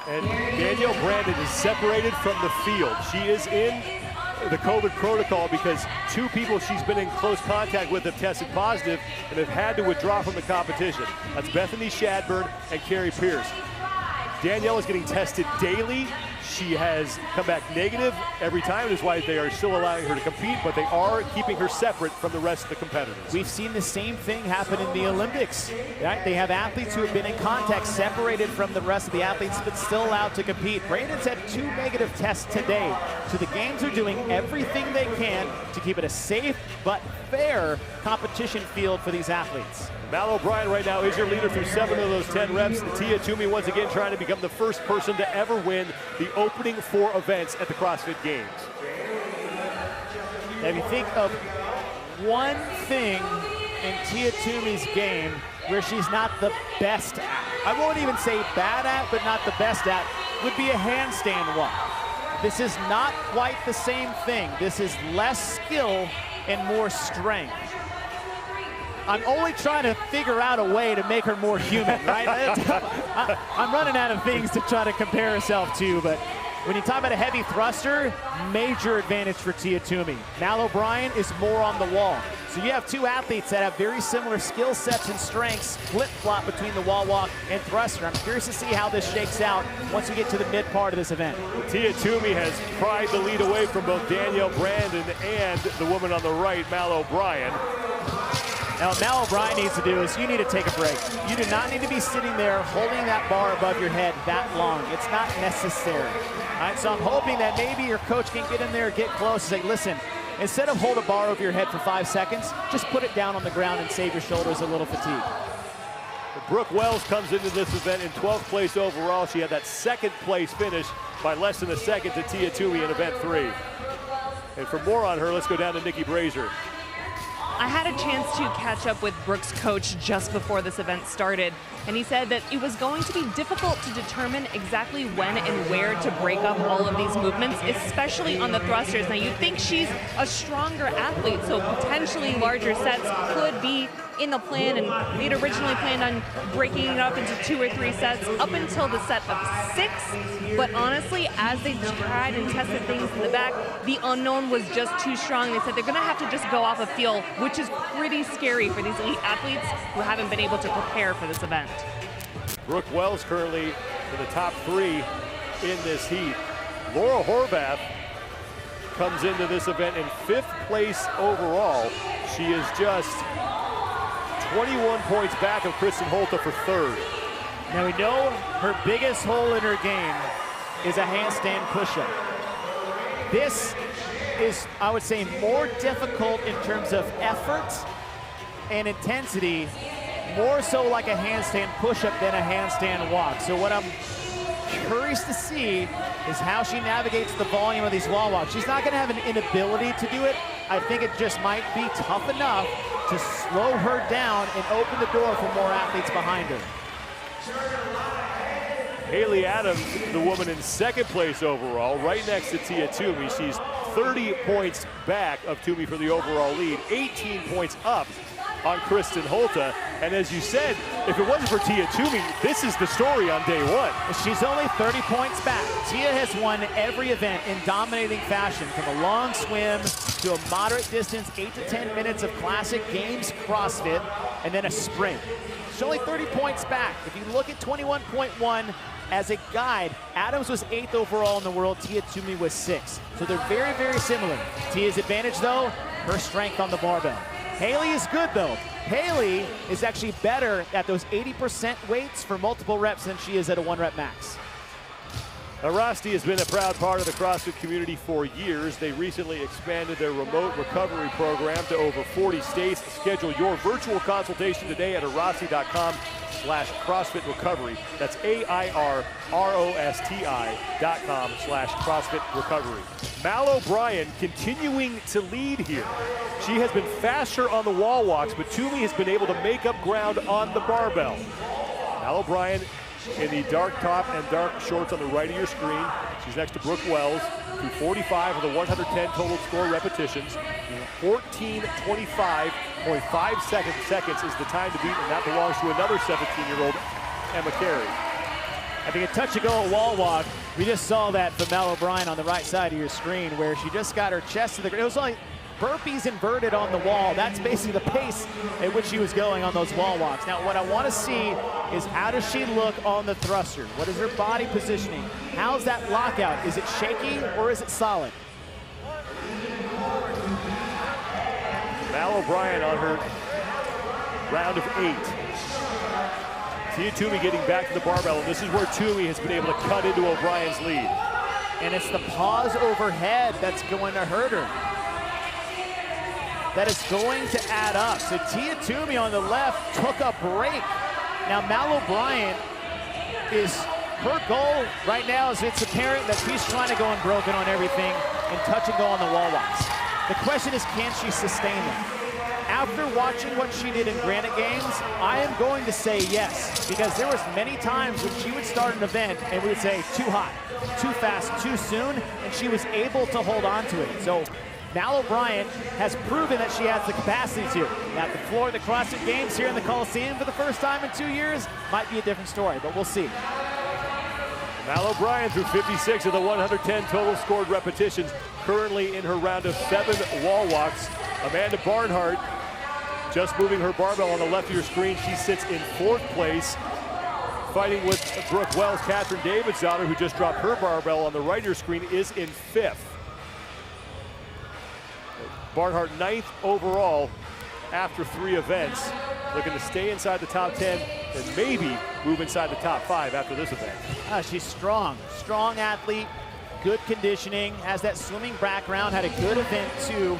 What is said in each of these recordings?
And Danielle Brandon is separated from the field. She is in the COVID protocol because 2 people she's been in close contact with have tested positive and have had to withdraw from the competition. That's Bethany Shadburn and Carrie Pierce. Danielle is getting tested daily. She has come back negative every time. That's why they are still allowing her to compete, but they are keeping her separate from the rest of the competitors. We've seen the same thing happen in the Olympics. Right? They have athletes who have been in contact, separated from the rest of the athletes, but still allowed to compete. Brandon's had 2 negative tests today. So the games are doing everything they can to keep it a safe but fair competition field for these athletes. Mal O'Brien right now is your leader through 7 of those 10 reps. Tia Toomey once again trying to become the first person to ever win the opening 4 events at the CrossFit Games. Now, if you think of one thing in Tia Toomey's game where she's not the best at, I won't even say bad at, but not the best at, would be a handstand walk. This is not quite the same thing. This is less skill and more strength. I'm only trying to figure out a way to make her more human, right? I'm running out of things to try to compare herself to, but when you talk about a heavy thruster, major advantage for Tia Toomey. Mal O'Brien is more on the wall. So you have 2 athletes that have very similar skill sets and strengths, flip-flop between the wall walk and thruster. I'm curious to see how this shakes out once we get to the mid part of this event. Tia Toomey has pried the lead away from both Danielle Brandon and the woman on the right, Mal O'Brien. Now, what Mal O'Brien needs to do is you need to take a break. You do not need to be sitting there holding that bar above your head that long. It's not necessary. All right, so I'm hoping that maybe your coach can get in there, get close, and say, listen, instead of hold a bar over your head for 5 seconds, just put it down on the ground and save your shoulders a little fatigue. Brooke Wells comes into this event in 12th place overall. She had that 2nd place finish by less than a second to Tia Toomey in event 3. And for more on her, let's go down to Nikki Brazier. I had a chance to catch up with Brooke's coach just before this event started, and he said that it was going to be difficult to determine exactly when and where to break up all of these movements, especially on the thrusters. Now, you'd think she's a stronger athlete, so potentially larger sets could be in the plan, and they'd originally planned on breaking it up into 2 or 3 sets up until the set of 6. But honestly, as they tried and tested things in the back, the unknown was just too strong. They said they're gonna have to just go off a feel, which is pretty scary for these elite athletes who haven't been able to prepare for this event. Brooke Wells currently in the top 3 in this heat. Laura Horvath comes into this event in 5th place overall. She is just 21 points back of Kristen Holta for 3rd. Now we know her biggest hole in her game is a handstand push-up. This is, I would say, more difficult in terms of effort and intensity, more so like a handstand push-up than a handstand walk. So what I'm curious to see is how she navigates the volume of these wall walks. She's not gonna have an inability to do it. I think it just might be tough enough to slow her down and open the door for more athletes behind her. Haley Adams, the woman in 2nd place overall, right next to Tia Toomey. She's 30 points back of Toomey for the overall lead, 18 points up on Kristen Holta. And as you said, if it wasn't for Tia Toomey, this is the story on day 1. She's only 30 points back. Tia has won every event in dominating fashion, from a long swim to a moderate distance, 8 to 10 minutes of classic games CrossFit, and then a sprint. She's only 30 points back. If you look at 21.1 as a guide, Adams was 8th overall in the world, Tia Toomey was 6th. So they're very, very similar. Tia's advantage, though, her strength on the barbell. Haley is good, though. Haley is actually better at those 80% weights for multiple reps than she is at a 1-rep max. Now, Rosti has been a proud part of the CrossFit community for years. They recently expanded their remote recovery program to over 40 states. Schedule your virtual consultation today at arosti.com/CrossFit Recovery. That's AIRROSTI.com/CrossFit Recovery. Mal O'Brien continuing to lead here. She has been faster on the wall walks, but Toomey has been able to make up ground on the barbell. Mal O'Brien in the dark top and dark shorts on the right of your screen. She's next to Brooke Wells, through 45 of the 110 total score repetitions. 14:25.5 seconds is the time to beat, and that belongs to another 17-year-old, Emma Carey. I think a touch ago at wall walk, we just saw that from Mal O'Brien on the right side of your screen where she just got her chest to the ground. It was like burpees inverted on the wall. That's basically the pace at which she was going on those wall walks. Now, what I want to see is how does she look on the thruster? What is her body positioning? How's that lockout? Is it shaky or is it solid? Mal O'Brien on her round of 8. Tia-Toomey getting back to the barbell, and this is where Toomey has been able to cut into O'Brien's lead. And it's the pause overhead that's going to hurt her. That is going to add up. So Tia-Toomey on the left took a break. Now Mal O'Brien her goal right now is it's apparent that she's trying to go unbroken on everything and touch and go on the wall walks. The question is, can she sustain them? After watching what she did in Granite Games, I am going to say yes, because there was many times when she would start an event and we would say too hot, too fast, too soon, and she was able to hold on to it. So Mal O'Brien has proven that she has the capacity to. At the floor of the CrossFit Games here in the Coliseum for the first time in 2 years, might be a different story, but we'll see. Mal O'Brien through 56 of the 110 total scored repetitions, currently in her round of 7 wall walks. Amanda Barnhart just moving her barbell on the left of your screen. She sits in 4th place, fighting with Brooke Wells. Catherine Davidsdottir, who just dropped her barbell on the right of your screen, is in 5th. Barnhart 9th overall after 3 events, looking to stay inside the top 10 and maybe move inside the top 5 after this event. She's strong athlete, good conditioning, has that swimming background, had a good event too.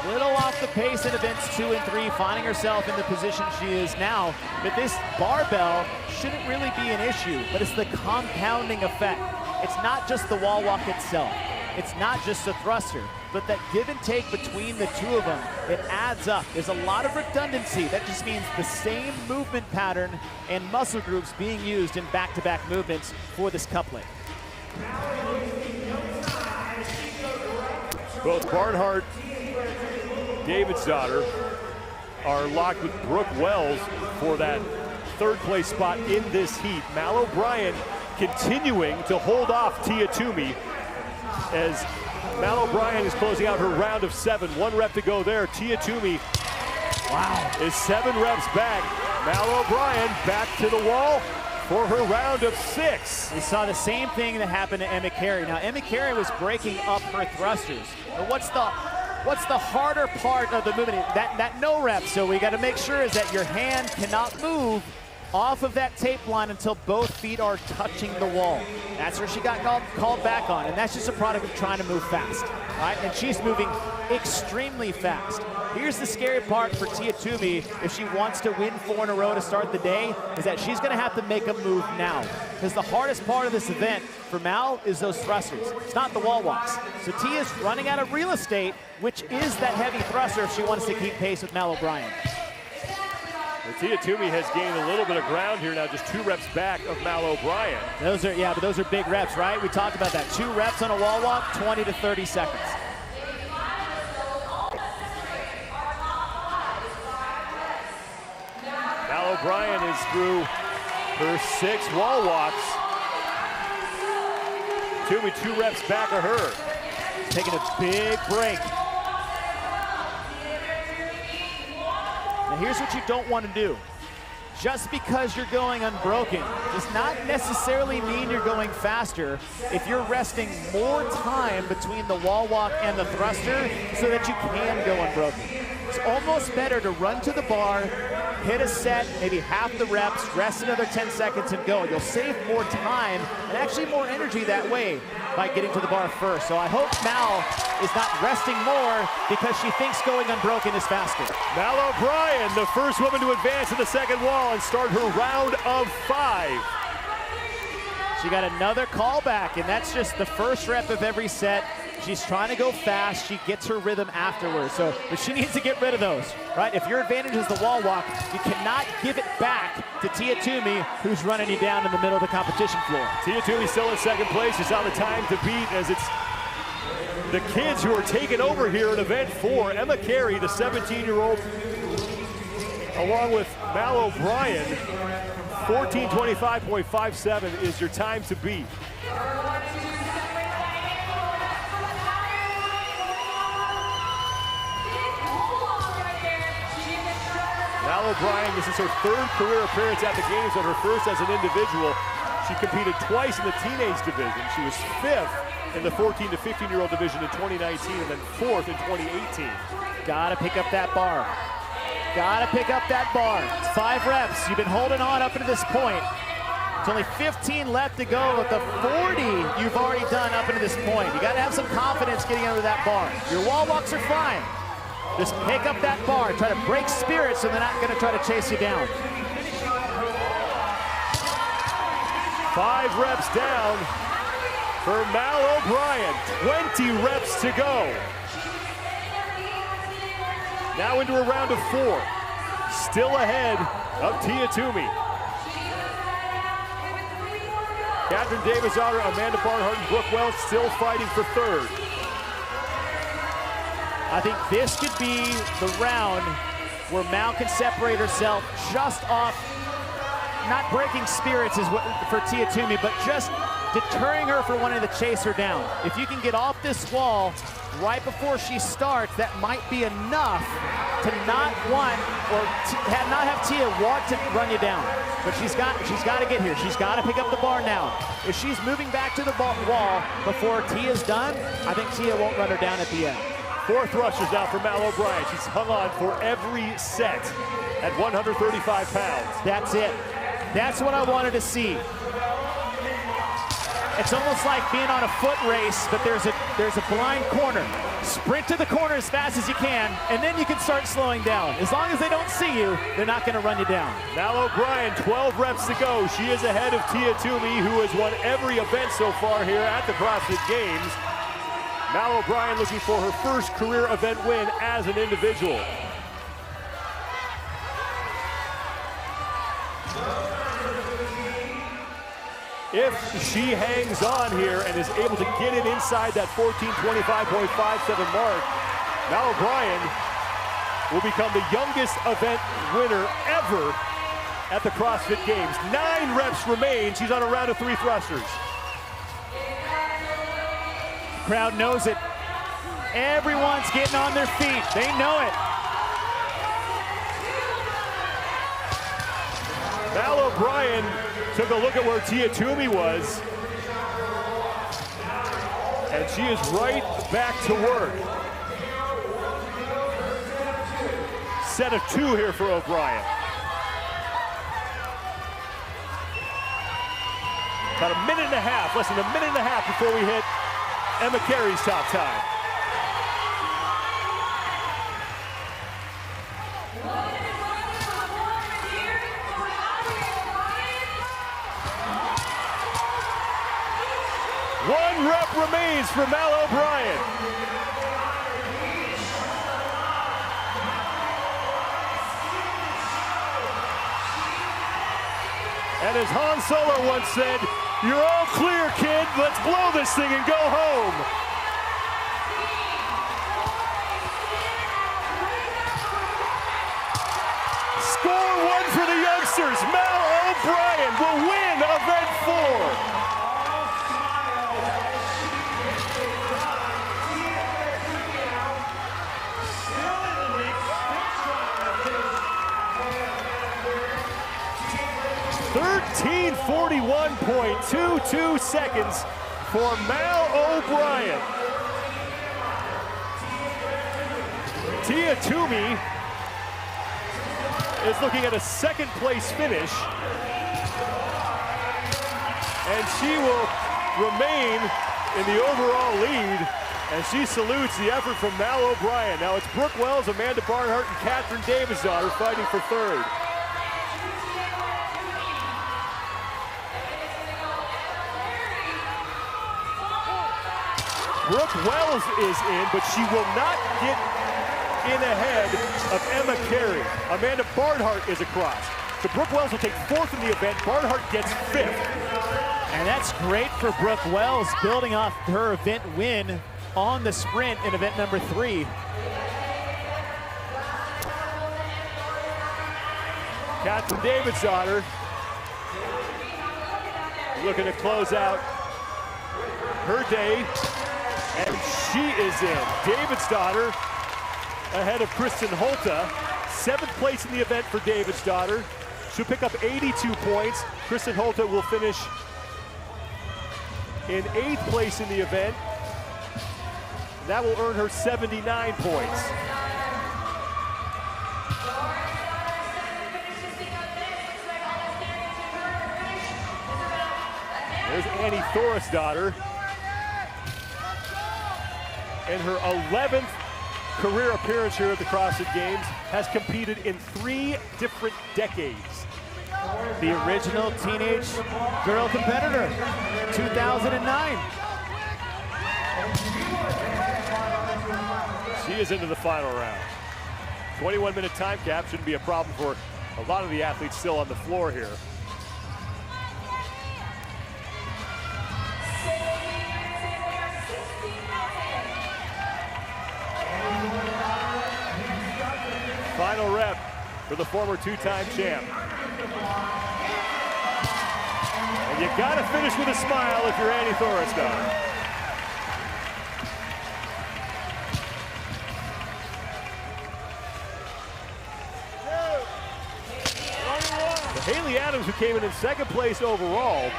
Little off the pace in events 2 and 3, finding herself in the position she is now. But this barbell shouldn't really be an issue, but it's the compounding effect. It's not just the wall walk itself. It's not just the thruster, but that give and take between the two of them, it adds up. There's a lot of redundancy. That just means the same movement pattern and muscle groups being used in back-to-back movements for this couplet. Both Barnhart, Davidsdottir are locked with Brooke Wells for that 3rd place spot in this heat. Mal O'Brien continuing to hold off Tia-Toomey as Mal O'Brien is closing out her round of 7. 1 rep to go there. Tia-Toomey is 7 reps back. Mal O'Brien back to the wall for her round of 6. We saw the same thing that happened to Emma Carey. Now, Emma Carey was breaking up her thrusters. But what's the harder part of the movement? That no rep. So we got to make sure is that your hand cannot move off of that tape line until both feet are touching the wall. That's where she got called back on, and that's just a product of trying to move fast, right? And she's moving extremely fast. Here's the scary part for Tia-Toomey if she wants to win 4 in a row to start the day, is that she's gonna have to make a move now. Because the hardest part of this event for Mal is those thrusters. It's not the wall walks. So Tia's running out of real estate, which is that heavy thruster if she wants to keep pace with Mal O'Brien. Tia-Toomey has gained a little bit of ground here now, just 2 reps back of Mal O'Brien. Those are big reps, right? We talked about that. 2 reps on a wall walk, 20 to 30 seconds. Mal O'Brien is through her 6 wall walks. Toomey 2 reps back of her. Taking a big break. Now here's what you don't want to do. Just because you're going unbroken does not necessarily mean you're going faster if you're resting more time between the wall walk and the thruster so that you can go unbroken. It's almost better to run to the bar, hit a set, maybe half the reps, rest another 10 seconds and go. You'll save more time and actually more energy that way by getting to the bar first. So I hope Mal is not resting more because she thinks going unbroken is faster. Mal O'Brien, the first woman to advance to the 2nd wall and start her round of 5. She got another callback, and that's just the first rep of every set. She's trying to go fast. She gets her rhythm afterwards. But she needs to get rid of those, right? If your advantage is the wall walk, you cannot give it back to Tia-Toomey, who's running you down in the middle of the competition floor. Tia-Toomey still in 2nd place. She's on the time to beat as it's the kids who are taking over here at event 4. Emma Carey, the 17-year-old, along with Mal O'Brien, 14:25.57 is your time to beat. Mal O'Brien, this is her third career appearance at the games and her first as an individual. She competed twice in the teenage division. She was 5th in the 14 to 15-year-old division in 2019 and then 4th in 2018. Gotta pick up that bar. Gotta pick up that bar. It's 5 reps. You've been holding on up to this point. It's only 15 left to go with the 40 you've already done up until this point. You gotta have some confidence getting under that bar. Your wall walks are fine. Just pick up that bar. Try to break spirit so they're not gonna try to chase you down. 5 reps down for Mal O'Brien. 20 reps to go. Now into a round of 4. Still ahead of Tia Toomey. Catherine Davis-Otter, Amanda Barnhart, and Brooke Wells still fighting for 3rd. I think this could be the round where Mal can separate herself just off, not breaking spirits is what for Tia Toomey, but just deterring her from wanting to chase her down. If you can get off this wall right before she starts, that might be enough to not want or not have Tia want to run you down. But she's got to get here. She's got to pick up the bar now. If she's moving back to the wall before Tia's done, I think Tia won't run her down at the end. 4 thrusters now for Mal O'Brien. She's hung on for every set at 135 pounds. That's it. That's what I wanted to see. It's almost like being on a foot race, but there's a blind corner. Sprint to the corner as fast as you can, and then you can start slowing down. As long as they don't see you, they're not going to run you down. Mal O'Brien, 12 reps to go. She is ahead of Tia Toomey, who has won every event so far here at the CrossFit Games. Mal O'Brien looking for her first career event win as an individual. If she hangs on here and is able to get it inside that 14:25.57 mark, Mal O'Brien will become the youngest event winner ever at the CrossFit Games. 9 reps remain. She's on a round of 3 thrusters. Crowd knows it. Everyone's getting on their feet. They know it. Mal O'Brien took a look at where Tia Toomey was, and she is right back to work. Set of 2 here for O'Brien. About a minute and a half, less than a minute and a half before we hit Emma Carey's top time. One rep remains for Mal O'Brien. And as Han Solo once said, "You're all clear, kid. Let's blow this thing and go home." Score 1 for the youngsters. Mal O'Brien will win event 4. .41.22 seconds for Mal O'Brien. Tia Toomey is looking at a 2nd place finish, and she will remain in the overall lead, and she salutes the effort from Mal O'Brien. Now it's Brooke Wells, Amanda Barnhart, and Catherine Davis-Otter fighting for 3rd. Brooke Wells is in, but she will not get in ahead of Emma Carey. Amanda Barnhart is across. So Brooke Wells will take 4th in the event. Barnhart gets 5th. And that's great for Brooke Wells, building off her event win on the sprint in event number 3. Catherine Davis-Otter looking to close out her day, and she is in. Davidsdottir ahead of Kristen Holta. 7th place in the event for Davidsdottir. She'll pick up 82 points. Kristen Holta will finish in 8th place in the event. That will earn her 79 points. There's Annie Thorisdottir. In her 11th career appearance here at the CrossFit Games, has competed in 3 different decades. The original teenage girl competitor, 2009. She is into the final round. 21-minute time cap shouldn't be a problem for a lot of the athletes still on the floor here. Final rep for the former 2-time champ. And you gotta finish with a smile if you're Annie Thorisdottir. Haley Adams, who came in 2nd place overall,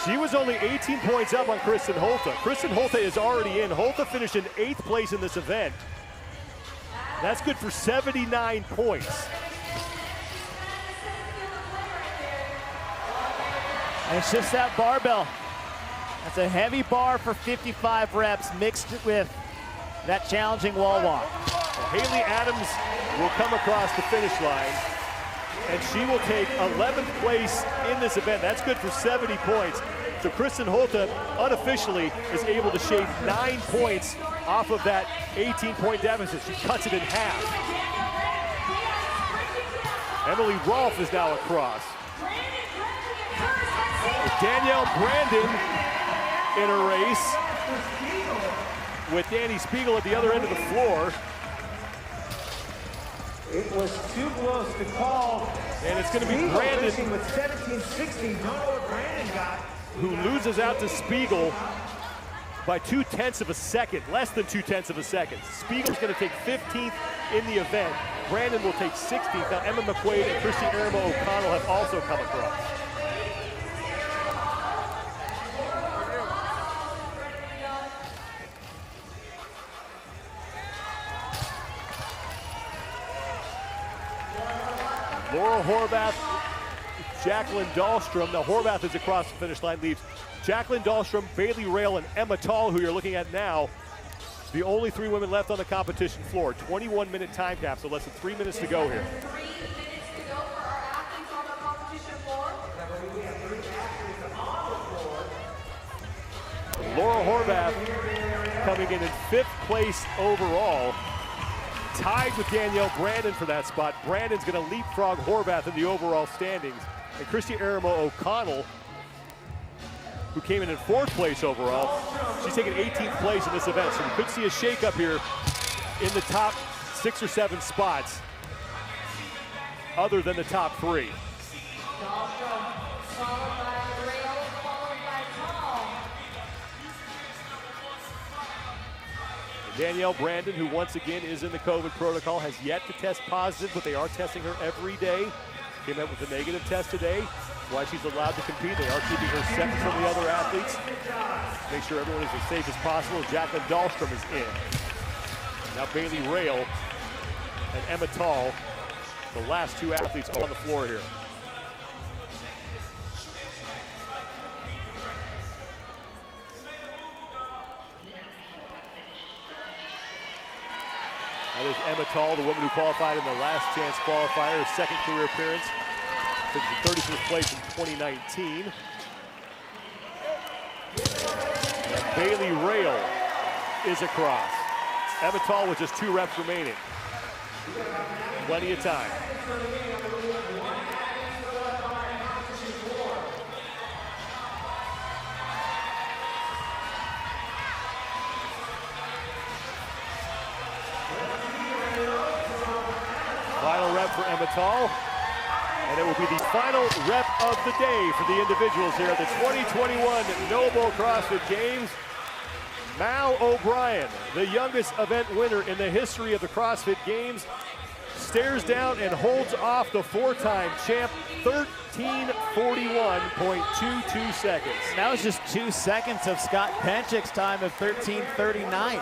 she was only 18 points up on Kristen Holta. Kristen Holta is already in. Holta finished in 8th place in this event. That's good for 79 points. And it's just that barbell. That's a heavy bar for 55 reps mixed with that challenging wall walk. Haley Adams will come across the finish line, and she will take 11th place in this event. That's good for 70 points. So Kristen Holta unofficially is able to shave 9 points off of that 18-point deficit. She cuts it in half. Emily Rolfe is now across. Danielle Brandon in a race with Danny Spiegel at the other end of the floor. It was too close to call. And it's going to be Brandon with 17-16. Don't know what Brandon got. Who loses out to Spiegel by 0.2 of a second, less than 0.2 of a second. Spiegel's going to take 15th in the event. Brandon will take 16th. Now Emma McQuaid and Christy Irma O'Connell have also come across. Laura Horvath, Jacqueline Dahlstrom. Now Horvath is across the finish line, leaves Jacqueline Dahlstrom, Bailey Rail, and Emma Tall, who you're looking at now. The only 3 women left on the competition floor. 21-minute time cap, so less than 3 minutes to go here. Laura Horvath coming in 5th place overall, tied with Danielle Brandon for that spot. Brandon's going to leapfrog Horvath in the overall standings. And Christy Irma O'Connell, who came in 4th place overall, she's taking 18th place in this event. So we could see a shakeup here in the top 6 or 7 spots, other than the top 3. Danielle Brandon, who once again is in the COVID protocol, has yet to test positive, but they are testing her every day. Came out with a negative test today. That's why she's allowed to compete. They are keeping her separate from the other athletes. Make sure everyone is as safe as possible. Jacqueline Dahlstrom is in. Now Bailey Rail and Emma Tall, the last 2 athletes on the floor here. That is Emma Tall, the woman who qualified in the last chance qualifier, her 2nd career appearance. Took the 31st place in 2019. And Bailey Rail is across. Emma Tall with just 2 reps remaining. Plenty of time. Final rep for Emma Tall. And it will be the final rep of the day for the individuals here at the 2021 Noble CrossFit Games. Mal O'Brien, the youngest event winner in the history of the CrossFit Games, stares down and holds off the four-time champ, 13:41.22 seconds. That was just 2 seconds of Scott Penchik's time of 13:39.